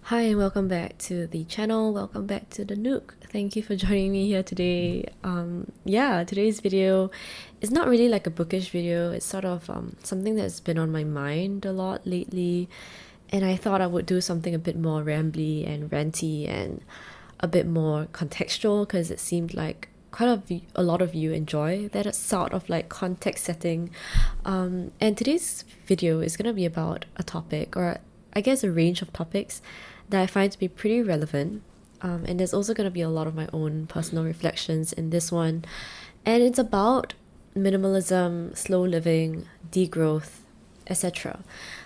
Hi and welcome back to the channel. Welcome back to the Nook. Thank you for joining me here today. Today's video is not really like a bookish video. It's sort of something that's been on my mind a lot lately, and I thought I would do something a bit more rambly and ranty and a bit more contextual because it seemed like a lot of you enjoy that sort of like context setting. And today's video is gonna be about a topic, or I guess a range of topics that I find to be pretty relevant. And there's also going to be a lot of my own personal reflections in this one. And it's about minimalism, slow living, degrowth, etc.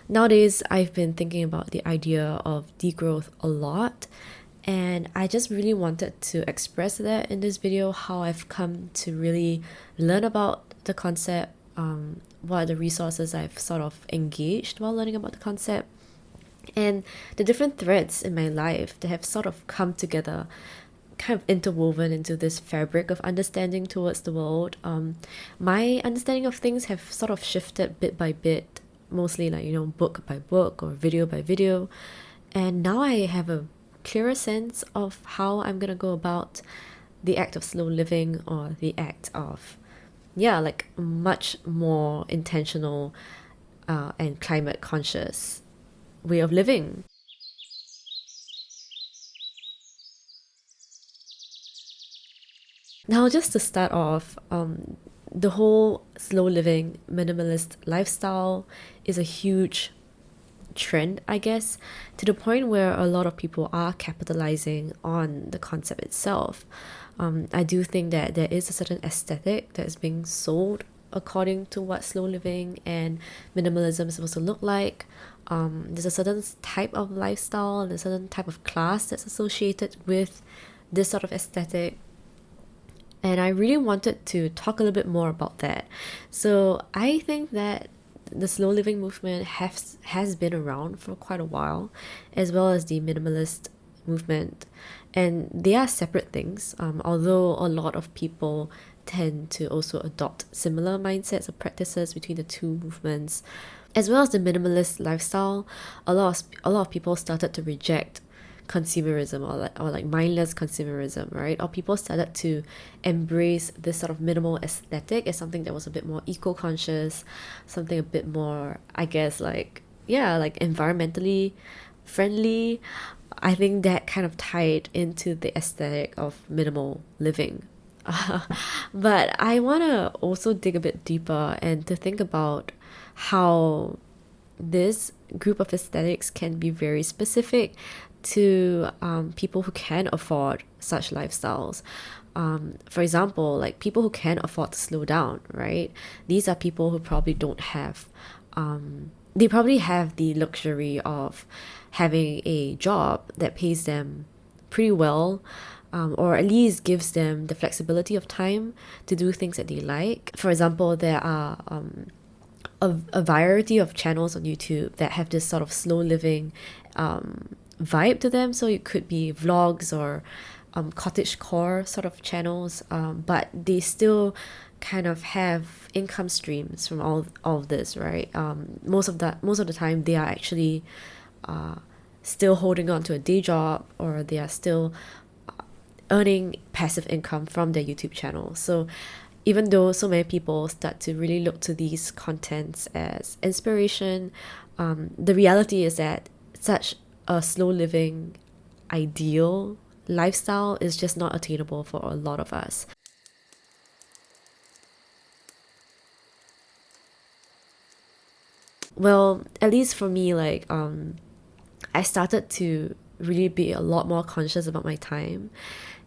Nowadays, I've been thinking about the idea of degrowth a lot. And I just really wanted to express that in this video, how I've come to really learn about the concept, what are the resources I've sort of engaged while learning about the concept, and the different threads in my life that have sort of come together, kind of interwoven into this fabric of understanding towards the world. My understanding of things have sort of shifted bit by bit, mostly like, book by book or video by video. And now I have a clearer sense of how I'm gonna go about the act of slow living, or the act of, like much more intentional and climate conscious way of living. Now, just to start off, the whole slow living minimalist lifestyle is a huge trend, I guess, to the point where a lot of people are capitalizing on the concept itself. I do think that there is a certain aesthetic that is being sold according to what slow living and minimalism is supposed to look like. There's a certain type of lifestyle and a certain type of class that's associated with this sort of aesthetic. And I really wanted to talk a little bit more about that. So I think that the slow living movement has been around for quite a while, as well as the minimalist movement. And they are separate things, although a lot of people tend to also adopt similar mindsets or practices between the two movements. As well as the minimalist lifestyle, a lot of people started to reject consumerism, or like mindless consumerism, right? Or people started to embrace this sort of minimal aesthetic as something that was a bit more eco-conscious, something a bit more, I guess, like environmentally friendly. I think that kind of tied into the aesthetic of minimal living. But I want to also dig a bit deeper and to think about how this group of aesthetics can be very specific to people who can afford such lifestyles. For example, like people who can afford to slow down, right? These are people who probably don't have, they probably have the luxury of having a job that pays them pretty well, or at least gives them the flexibility of time to do things that they like. For example, there are a variety of channels on YouTube that have this sort of slow living vibe to them. So it could be vlogs or cottagecore sort of channels, but they still kind of have income streams from all of this, right? Most of the time they are actually still holding on to a day job, or they are still earning passive income from their YouTube channel. So even though so many people start to really look to these contents as inspiration, the reality is that such a slow living ideal lifestyle is just not attainable for a lot of us. Well, at least for me, like I started to really be a lot more conscious about my time.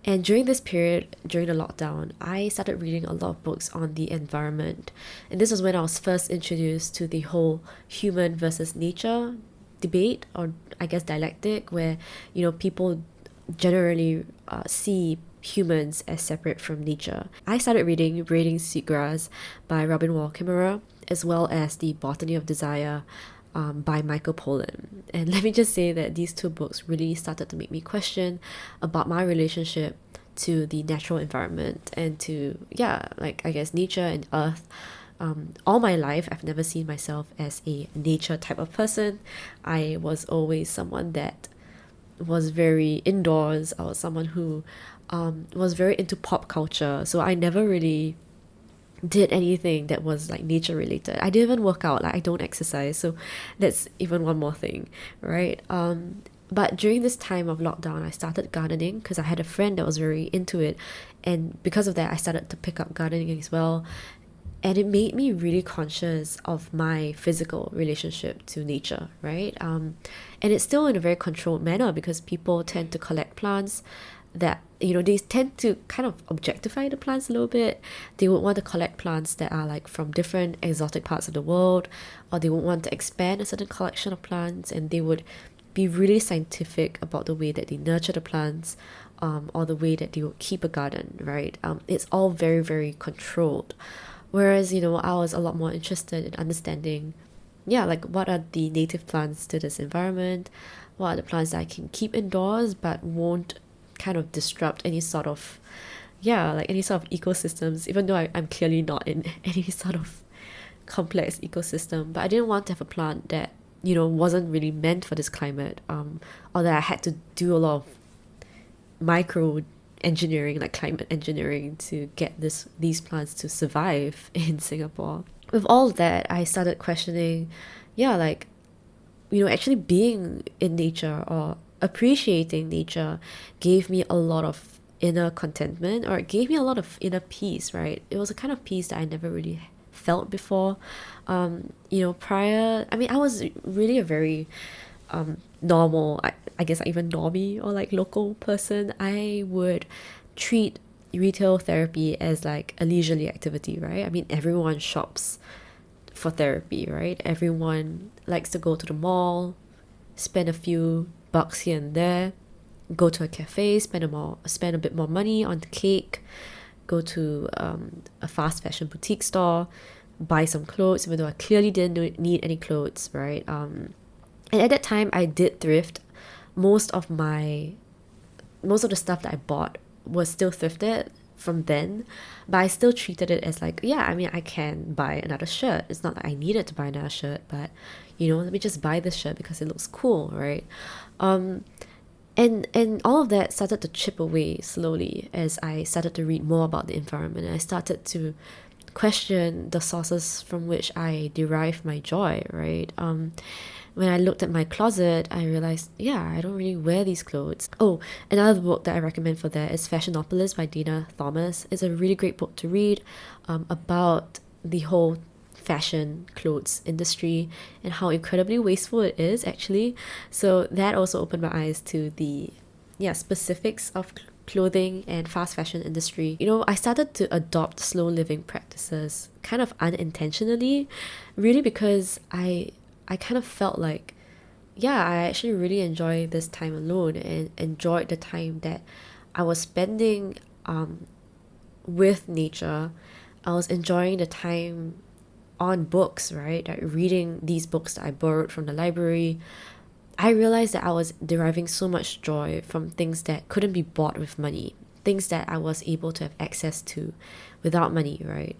And during this period, during the lockdown, I started reading a lot of books on the environment. And this was when I was first introduced to the whole human versus nature debate, or I guess dialectic, where, people generally see humans as separate from nature. I started reading Braiding Sweetgrass by Robin Wall Kimmerer, as well as the Botany of Desire by Michael Pollan. And let me just say that these two books really started to make me question about my relationship to the natural environment and to, I guess nature and earth. All my life, I've never seen myself as a nature type of person. I was always someone that was very indoors. I was someone who was very into pop culture. So I never really did anything that was like nature related. I didn't even work out, like I don't exercise. So that's even one more thing, right? But during this time of lockdown, I started gardening because I had a friend that was very into it. And because of that, I started to pick up gardening as well. And it made me really conscious of my physical relationship to nature, right? And it's still in a very controlled manner because people tend to collect plants that, they tend to kind of objectify the plants a little bit. They would want to collect plants that are like from different exotic parts of the world, or they would want to expand a certain collection of plants, and they would be really scientific about the way that they nurture the plants, or the way that they would keep a garden, right? It's all very, very controlled. Whereas, I was a lot more interested in understanding, yeah, like what are the native plants to this environment? What are the plants that I can keep indoors but won't kind of disrupt any sort of, yeah, like any sort of ecosystems, even though I'm clearly not in any sort of complex ecosystem. But I didn't want to have a plant that, wasn't really meant for this climate, or that I had to do a lot of micro engineering, like climate engineering, to get these plants to survive in Singapore. With all of that, I started questioning, yeah, like, actually being in nature or appreciating nature gave me a lot of inner contentment, or it gave me a lot of inner peace, right? It was a kind of peace that I never really felt before. Prior, I mean, I was really a very normal, I guess even normie or like local person. I would treat retail therapy as like a leisurely activity, right? I mean, everyone shops for therapy, right? Everyone likes to go to the mall, spend a few bucks here and there, go to a cafe, spend a bit more money on the cake, go to a fast fashion boutique store, buy some clothes, even though I clearly didn't need any clothes, right? And at that time, I did thrift. Most of the stuff that I bought was still thrifted from then, but I still treated it as like, yeah, I mean, I can buy another shirt. It's not that I needed to buy another shirt, but let me just buy this shirt because it looks cool, right? And all of that started to chip away slowly as I started to read more about the environment. I started to question the sources from which I derive my joy, right? When I looked at my closet, I realized, yeah, I don't really wear these clothes. Oh, another book that I recommend for that is Fashionopolis by Dana Thomas. It's a really great book to read about the whole fashion clothes industry and how incredibly wasteful it is, actually. So that also opened my eyes to the specifics of clothing and fast fashion industry. I started to adopt slow living practices kind of unintentionally, really, because I kind of felt like, yeah, I actually really enjoy this time alone and enjoyed the time that I was spending with nature. I was enjoying the time on books, right? Like reading these books that I borrowed from the library. I realized that I was deriving so much joy from things that couldn't be bought with money, things that I was able to have access to without money, right?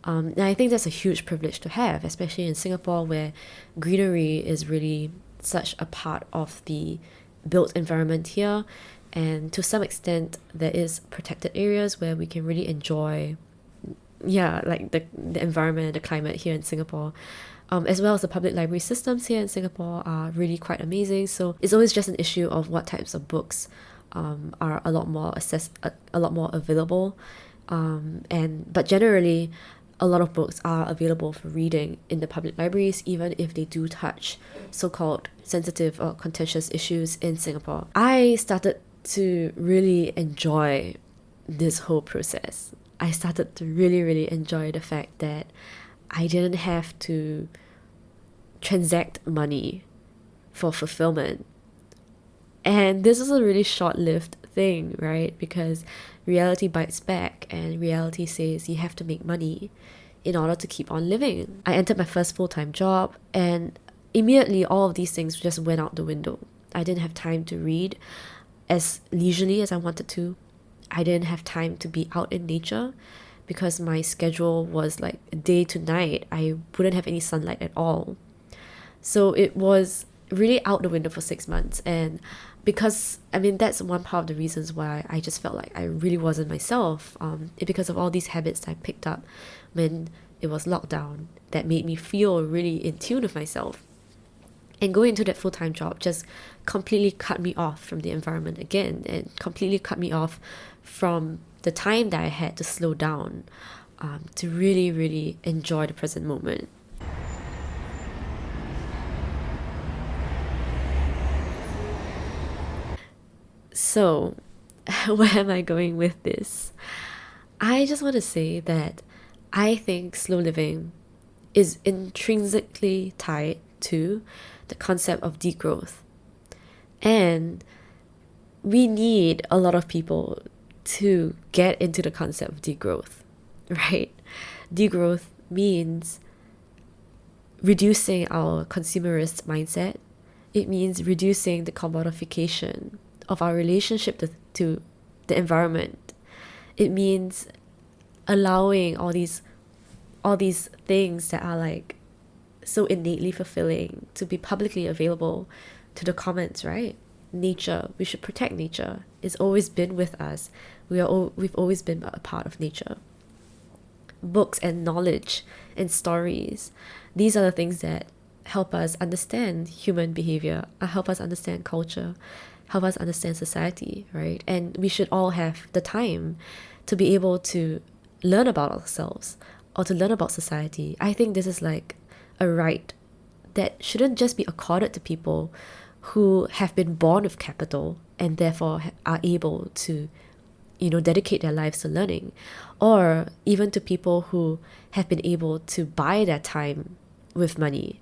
And I think that's a huge privilege to have, especially in Singapore, where greenery is really such a part of the built environment here. And to some extent, there is protected areas where we can really enjoy, like the environment, the climate here in Singapore. As well as the public library systems here in Singapore are really quite amazing. So it's always just an issue of what types of books are a lot more available. But generally, a lot of books are available for reading in the public libraries, even if they do touch so-called sensitive or contentious issues in Singapore. I started to really enjoy this whole process. I started to really, really enjoy the fact that I didn't have to transact money for fulfillment. And this is a really short-lived thing, right? Because reality bites back and reality says you have to make money in order to keep on living. I entered my first full-time job and immediately all of these things just went out the window. I didn't have time to read as leisurely as I wanted to. I didn't have time to be out in nature because my schedule was like day to night. I wouldn't have any sunlight at all. So it was really out the window for 6 months. And because, I mean, that's one part of the reasons why I just felt like I really wasn't myself, because of all these habits I picked up when it was lockdown that made me feel really in tune with myself. And going into that full-time job just completely cut me off from the environment again, and completely cut me off from the time that I had to slow down, to really, really enjoy the present moment. So, where am I going with this? I just want to say that I think slow living is intrinsically tied to the concept of degrowth. And we need a lot of people to get into the concept of degrowth, right? Degrowth means reducing our consumerist mindset. It means reducing the commodification of our relationship to the environment. It means allowing all these things that are like so innately fulfilling to be publicly available to the commons, right? Nature, we should protect nature. It's always been with us. We've always been a part of nature. Books and knowledge and stories, these are the things that help us understand human behavior, help us understand culture, help us understand society, right? And we should all have the time to be able to learn about ourselves or to learn about society. I think this is like a right that shouldn't just be accorded to people who have been born with capital and therefore are able to, dedicate their lives to learning, or even to people who have been able to buy their time with money,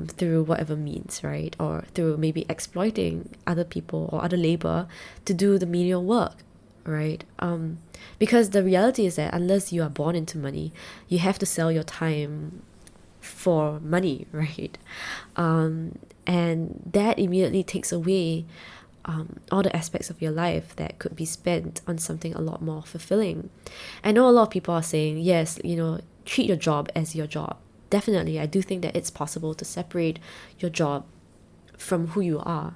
through whatever means, right? Or through maybe exploiting other people or other labor to do the menial work, right? Because the reality is that unless you are born into money, you have to sell your time for money, right? And that immediately takes away all the aspects of your life that could be spent on something a lot more fulfilling. I know a lot of people are saying, yes, treat your job as your job. Definitely, I do think that it's possible to separate your job from who you are.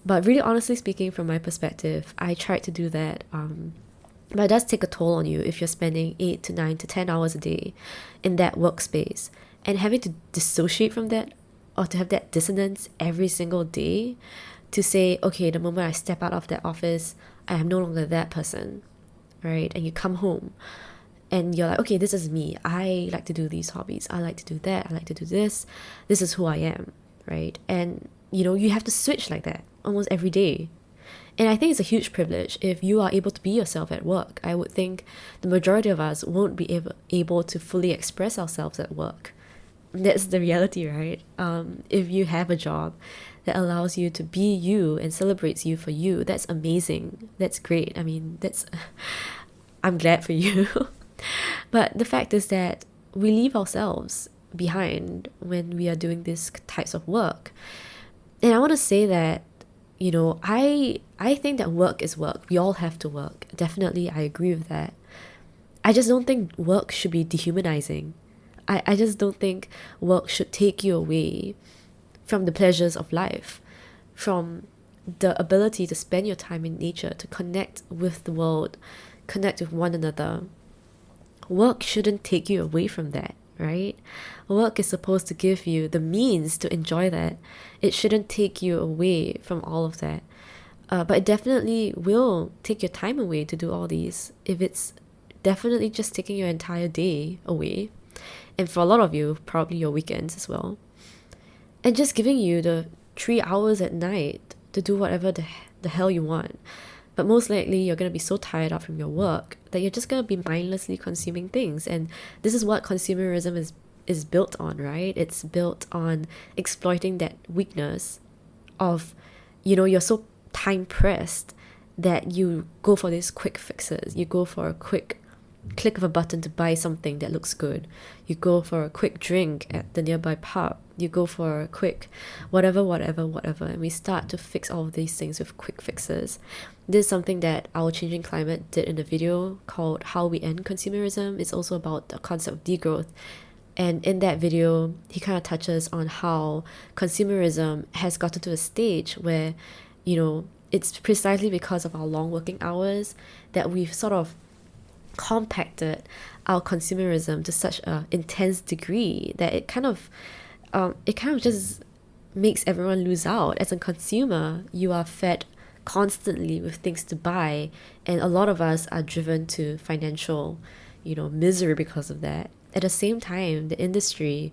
But really, honestly speaking, from my perspective, I tried to do that. But it does take a toll on you if you're spending 8 to 9 to 10 hours a day in that workspace, and having to dissociate from that, or to have that dissonance every single day, to say, okay, the moment I step out of that office, I am no longer that person, right? And you come home and you're like, okay, this is me. I like to do these hobbies. I like to do that. I like to do this. This is who I am, right? And, you have to switch like that almost every day. And I think it's a huge privilege if you are able to be yourself at work. I would think the majority of us won't be able to fully express ourselves at work. That's the reality, right? If you have a job that allows you to be you and celebrates you for you, that's amazing. That's great. I mean, I'm glad for you. But the fact is that we leave ourselves behind when we are doing these types of work. And I want to say that, I think that work is work. We all have to work. Definitely, I agree with that. I just don't think work should be dehumanizing. I just don't think work should take you away from the pleasures of life, from the ability to spend your time in nature, to connect with the world, connect with one another. Work shouldn't take you away from that, right? Work is supposed to give you the means to enjoy that. It shouldn't take you away from all of that. But it definitely will take your time away to do all these, if it's definitely just taking your entire day away. And for a lot of you, probably your weekends as well. And just giving you the 3 hours at night to do whatever the hell you want. But most likely you're going to be so tired out from your work that you're just going to be mindlessly consuming things. And this is what consumerism is built on, right? It's built on exploiting that weakness of, you're so time pressed that you go for these quick fixes. You go for a quick click of a button to buy something that looks good. You go for a quick drink at the nearby pub. You go for a quick whatever. And we start to fix all of these things with quick fixes. This is something that Our Changing Climate did in a video called How We End Consumerism. It's also about the concept of degrowth. And in that video, he kind of touches on how consumerism has gotten to a stage where, it's precisely because of our long working hours that we've sort of compacted our consumerism to such an intense degree that it kind of just makes everyone lose out. As a consumer, you are fed constantly with things to buy, and a lot of us are driven to financial, misery because of that. At the same time, the industry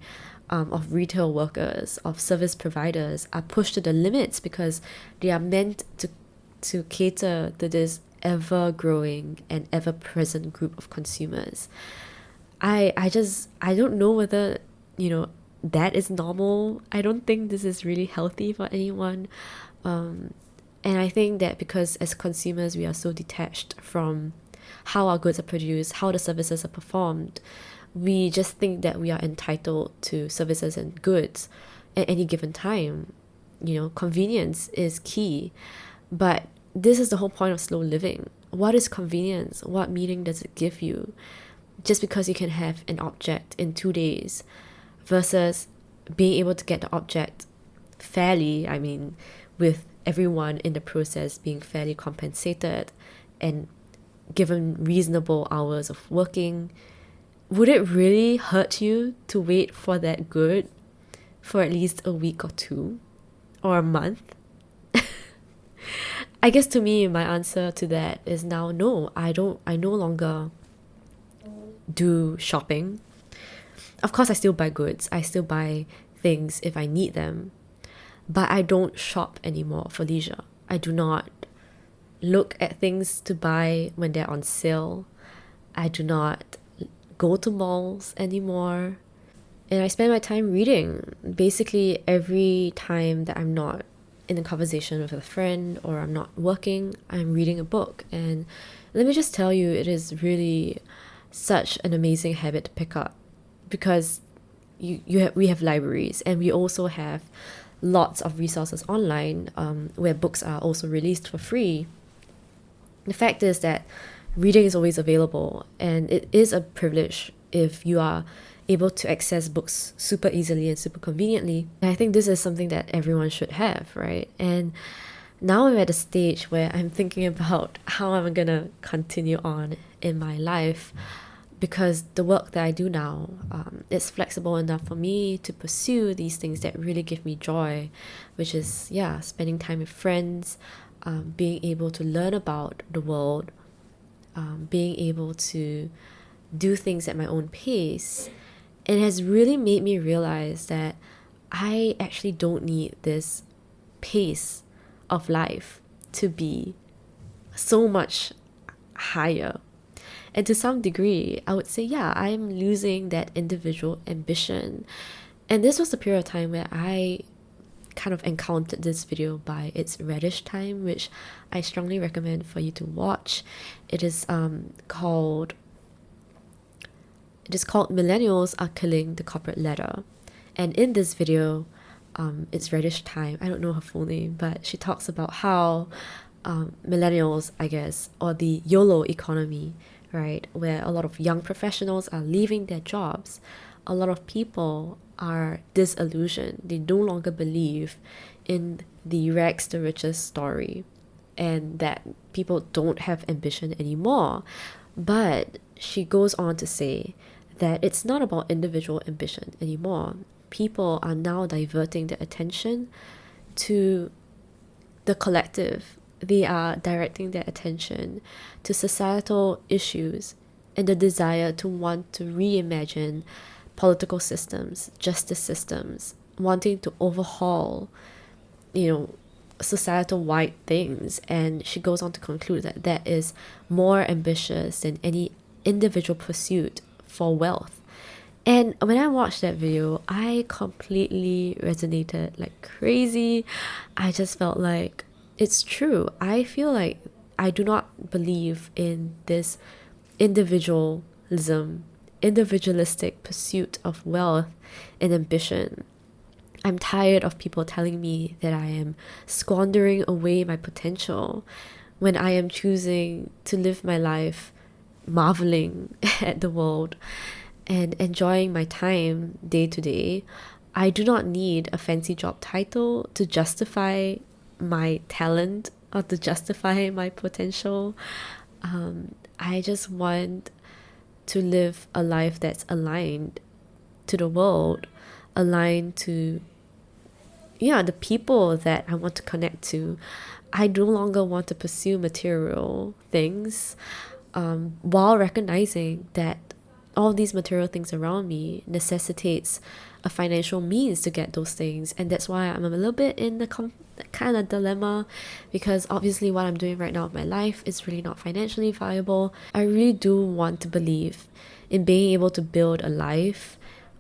of retail workers, of service providers, are pushed to the limits because they are meant to cater to this ever-growing and ever-present group of consumers. I don't know whether, that is normal. I don't think this is really healthy for anyone. And I think that because as consumers, we are so detached from how our goods are produced, how the services are performed, we just think that we are entitled to services and goods at any given time. Convenience is key. But this is the whole point of slow living. What is convenience? What meaning does it give you? Just because you can have an object in 2 days versus being able to get the object fairly, with everyone in the process being fairly compensated and given reasonable hours of working. Would it really hurt you to wait for that good for at least a week or two or a month? I guess to me, my answer to that is now no. I no longer do shopping. Of course, I still buy goods. I still buy things if I need them. But I don't shop anymore for leisure. I do not look at things to buy when they're on sale. I do not go to malls anymore. And I spend my time reading. Basically, every time that I'm not in a conversation with a friend or I'm not working, I'm reading a book. And let me just tell you, it is really such an amazing habit to pick up, because we have libraries, and we also have lots of resources online where books are also released for free. The fact is that reading is always available, and it is a privilege if you are able to access books super easily and super conveniently. And I think this is something that everyone should have, right? And now I'm at a stage where I'm thinking about how I'm gonna continue on in my life, because the work that I do now is flexible enough for me to pursue these things that really give me joy, which is, spending time with friends, being able to learn about the world, being able to do things at my own pace. It has really made me realize that I actually don't need this pace of life to be so much higher. And to some degree, I would say, I'm losing that individual ambition. And this was the period of time where I kind of encountered this video by its Reddish time, which I strongly recommend for you to watch. It is called Millennials Are Killing the Corporate Ladder. And in this video, it's Reddish time, I don't know her full name, but she talks about how millennials, I guess, or the YOLO economy, right, where a lot of young professionals are leaving their jobs. A lot of people are disillusioned. They no longer believe in the rags to riches story, and that people don't have ambition anymore. But she goes on to say that it's not about individual ambition anymore. People are now diverting their attention to the collective. They are directing their attention to societal issues and the desire to want to reimagine political systems, justice systems, wanting to overhaul, societal-wide things. And she goes on to conclude that that is more ambitious than any individual pursuit for wealth. And when I watched that video, I completely resonated like crazy. I just felt like it's true. I feel like I do not believe in this individualistic pursuit of wealth and ambition. I'm tired of people telling me that I am squandering away my potential when I am choosing to live my life marveling at the world. and enjoying my time day to day. I do not need a fancy job title to justify my talent or to justify my potential. I just want to live a life that's aligned to the world, aligned to the people that I want to connect to. I no longer want to pursue material things, while recognizing that all these material things around me necessitates a financial means to get those things. And that's why I'm a little bit in the kind of dilemma, because obviously what I'm doing right now with my life is really not financially viable. I really do want to believe in being able to build a life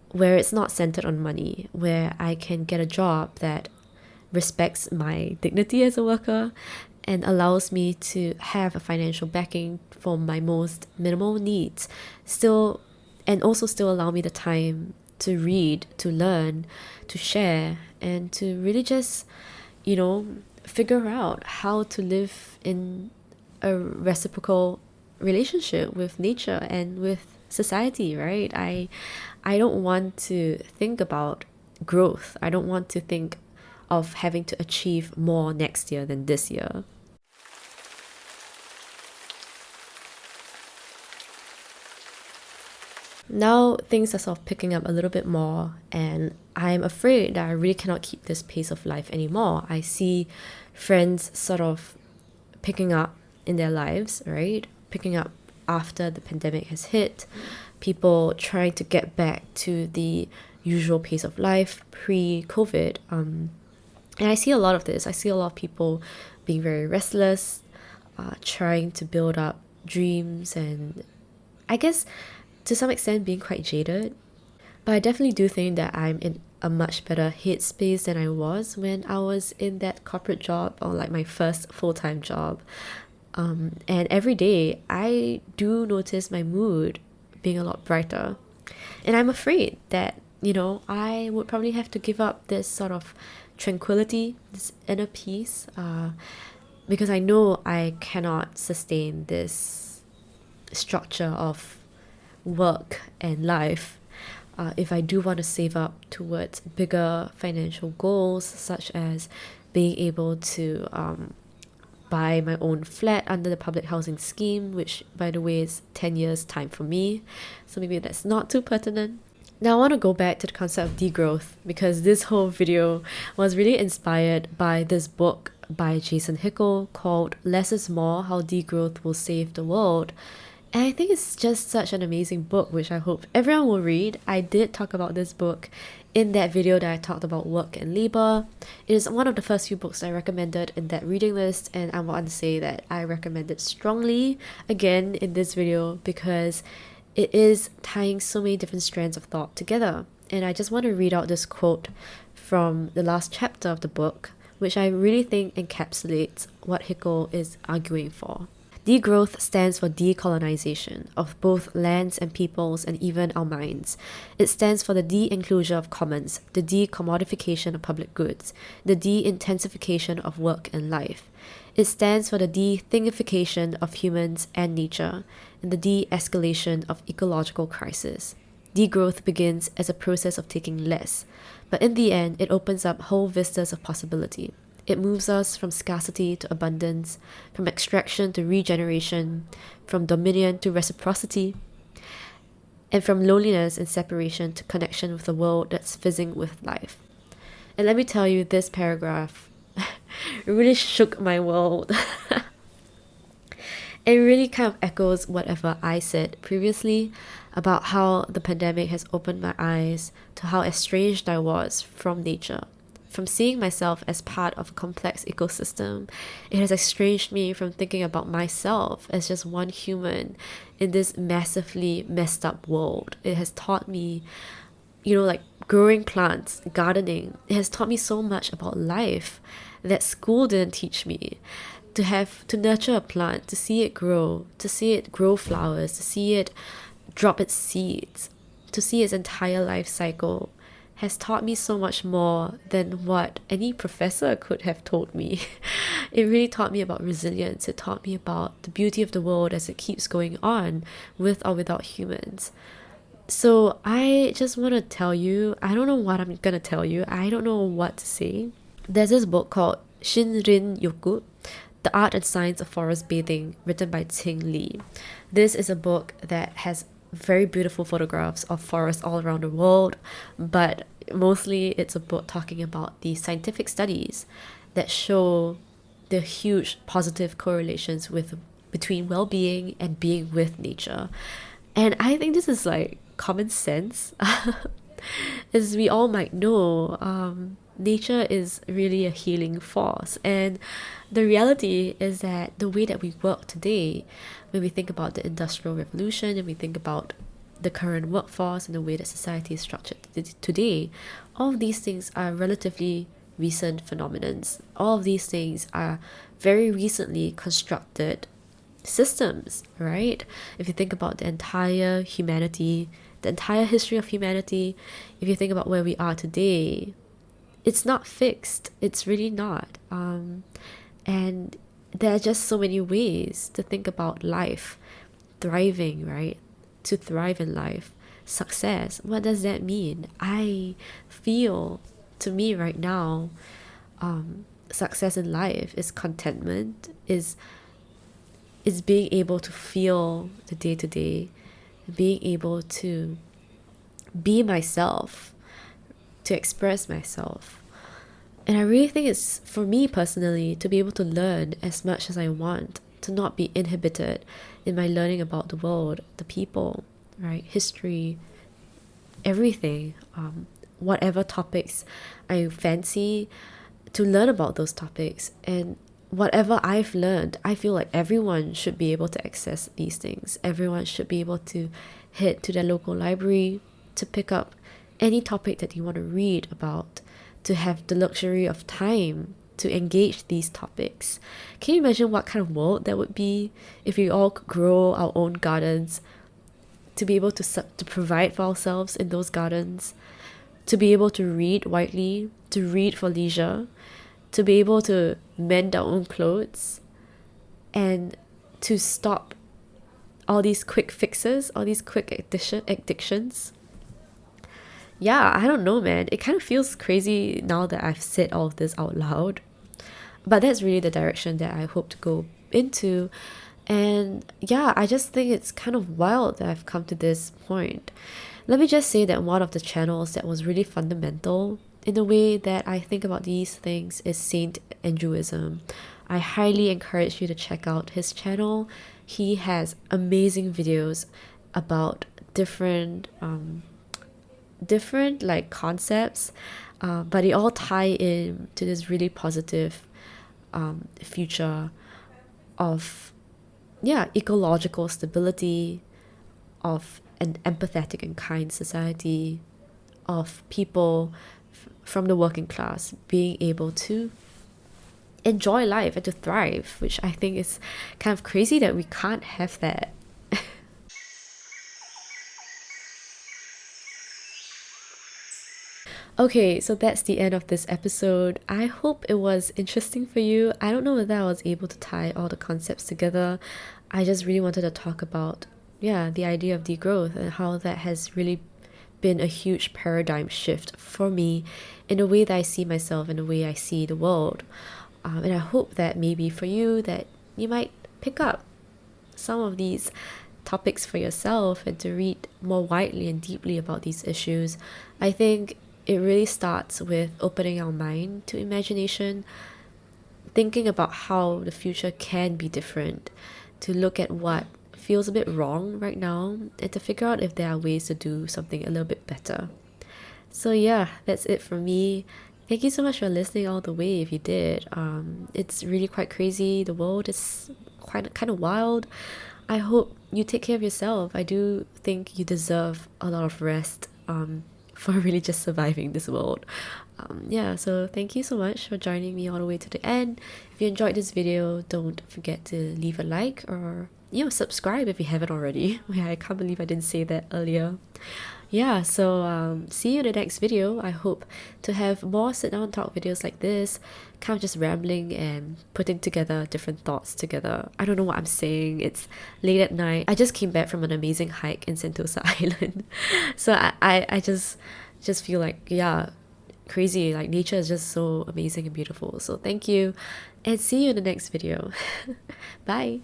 where it's not centered on money, where I can get a job that respects my dignity as a worker and allows me to have a financial backing for my most minimal needs, and also still allow me the time to read, to learn, to share, and to really just, figure out how to live in a reciprocal relationship with nature and with society, right? I don't want to think about growth. I don't want to think of having to achieve more next year than this year. Now things are sort of picking up a little bit more, and I'm afraid that I really cannot keep this pace of life anymore. I see friends sort of picking up in their lives, right? Picking up after the pandemic has hit, people trying to get back to the usual pace of life pre-COVID. And I see a lot of this. I see a lot of people being very restless, trying to build up dreams, and I guess to some extent being quite jaded. But I definitely do think that I'm in a much better headspace than I was when I was in that corporate job, or like my first full-time job. And every day I do notice my mood being a lot brighter. And I'm afraid that, I would probably have to give up this sort of tranquility, this inner peace, because I know I cannot sustain this structure of work and life if I do want to save up towards bigger financial goals, such as being able to buy my own flat under the public housing scheme, which by the way is 10 years time for me, so maybe that's not too pertinent. Now I want to go back to the concept of degrowth, because this whole video was really inspired by this book by Jason Hickel called Less is More: How Degrowth Will Save the World. And I think it's just such an amazing book, which I hope everyone will read. I did talk about this book in that video that I talked about work and labor. It is one of the first few books I recommended in that reading list, and I want to say that I recommend it strongly again in this video because it is tying so many different strands of thought together. And I just want to read out this quote from the last chapter of the book, which I really think encapsulates what Hickel is arguing for. Degrowth stands for decolonization of both lands and peoples and even our minds. It stands for the de-enclosure of commons, the de-commodification of public goods, the de-intensification of work and life. It stands for the de-thingification of humans and nature, and the de-escalation of ecological crisis. Degrowth begins as a process of taking less, but in the end, it opens up whole vistas of possibility. It moves us from scarcity to abundance, from extraction to regeneration, from dominion to reciprocity, and from loneliness and separation to connection with the world that's fizzing with life. And let me tell you, this paragraph really shook my world. It really kind of echoes whatever I said previously about how the pandemic has opened my eyes to how estranged I was from nature. From seeing myself as part of a complex ecosystem, it has estranged me from thinking about myself as just one human in this massively messed up world. It has taught me, like growing plants, gardening. It has taught me so much about life that school didn't teach me. To nurture a plant, to see it grow flowers, to see it drop its seeds, to see its entire life cycle has taught me so much more than what any professor could have told me. It really taught me about resilience. It taught me about the beauty of the world as it keeps going on with or without humans. So I just want to tell you, I don't know what I'm gonna tell you. I don't know what to say. There's this book called Shinrin-Yoku, The Art and Science of Forest Bathing, written by Qing. This is a book that has very beautiful photographs of forests all around the world, but mostly it's a book talking about the scientific studies that show the huge positive correlations with between well-being and being with nature. And I think this is like common sense. As we all might know, nature is really a healing force. And the reality is that the way that we work today, when we think about the Industrial Revolution and we think about the current workforce and the way that society is structured today, all of these things are relatively recent phenomenons. All of these things are very recently constructed systems, right? If you think about the entire humanity, the entire history of humanity, if you think about where we are today, it's not fixed. It's really not. And there are just so many ways to think about life, thriving, right? To thrive in life, success. What does that mean? I feel, to me right now, success in life is contentment, is being able to feel the day to day, being able to be myself, to express myself. And I really think it's, for me personally, to be able to learn as much as I want, to not be inhibited in my learning about the world, the people, right? History, everything, whatever topics I fancy, to learn about those topics. And whatever I've learned, I feel like everyone should be able to access these things. Everyone should be able to head to their local library to pick up any topic that you want to read about, to have the luxury of time to engage these topics. Can you imagine what kind of world that would be if we all could grow our own gardens, to be able to provide for ourselves in those gardens, to be able to read widely, to read for leisure, to be able to mend our own clothes, and to stop all these quick fixes, all these quick addictions. Yeah, I don't know, man. It kind of feels crazy now that I've said all of this out loud. But that's really the direction that I hope to go into. And yeah, I just think it's kind of wild that I've come to this point. Let me just say that one of the channels that was really fundamental in the way that I think about these things is Saint Andrewism. I highly encourage you to check out his channel. He has amazing videos about different like concepts, but they all tie in to this really positive future of ecological stability, of an empathetic and kind society, of people from the working class being able to enjoy life and to thrive, which I think is kind of crazy that we can't have that. Okay, so that's the end of this episode. I hope it was interesting for you. I don't know whether I was able to tie all the concepts together. I just really wanted to talk about, the idea of degrowth and how that has really been a huge paradigm shift for me in the way that I see myself and the way I see the world. And I hope that maybe for you that you might pick up some of these topics for yourself and to read more widely and deeply about these issues. I think it really starts with opening our mind to imagination, thinking about how the future can be different, to look at what feels a bit wrong right now, and to figure out if there are ways to do something a little bit better. So yeah, that's it from me. Thank you so much for listening all the way if you did. It's really quite crazy. The world is kind of wild. I hope you take care of yourself. I do think you deserve a lot of rest for really just surviving this world. So thank you so much for joining me all the way to the end. If you enjoyed this video, don't forget to leave a like or subscribe if you haven't already. Yeah, I can't believe I didn't say that earlier. Yeah, so see you in the next video. I hope to have more sit down talk videos like this, kind of just rambling and putting together different thoughts together. I don't know what I'm saying. It's late at night. I just came back from an amazing hike in Sentosa Island. So I just feel like, yeah, crazy. Like nature is just so amazing and beautiful. So thank you and see you in the next video. Bye.